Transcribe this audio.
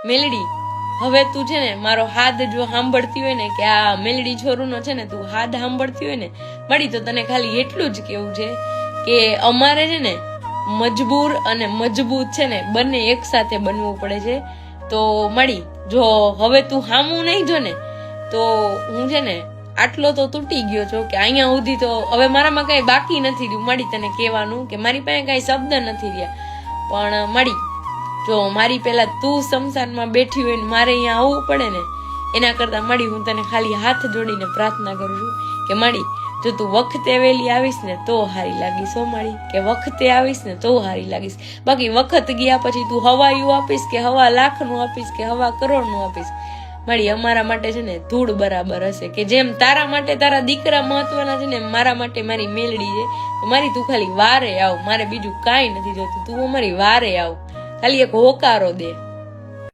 મેલડી હવે તું છે ને મારો હાથ જો સાંભળતી હોય ને કે આ મેલડી છોરુનો છે ને તું હાથ સાંભળતી હોય ને મળી તો તને ખાલી એટલું જ કેવું છે કે અમારે છે ને મજબૂર અને મજબૂત છે ને બંને એક સાથે બનવું પડે છે. તો મળી જો હવે તું હામું નહીં જો ને તો હું છે ને આટલો તો તૂટી ગયો છો કે અહીંયા સુધી તો હવે મારામાં કઈ બાકી નથી રહ્યું મળી તને કહેવાનું કે મારી પાસે કઈ શબ્દ નથી રહ્યા. પણ મળી જો મારી પેલા તું શમશાનમાં બેઠી હોય ને મારે અહીંયા આવવું પડે ને એના કરતા મળી હું તને ખાલી હાથ જોડીને પ્રાર્થના કરું છું કે મળી જો તું વખતે વહેલી આવીશ ને તો હારી લાગીશ. હો મળી કે વખતે આવીશ ને તો હારી લાગીશ. બાકી વખત ગયા પછી તું હવાયું આપીશ કે હવા લાખનું આપીશ કે હવા કરોડનું આપીશ મળી અમારા માટે છે ને ધૂળ બરાબર હશે. કે જેમ તારા માટે તારા દીકરા મહત્વના છે ને મારા માટે મારી મેલડી છે. મારી તું ખાલી વારે આવ, મારે બીજું કાંઈ નથી જોતું, તું અમારી વારે આવ, ખાલી એક હોકારો દે.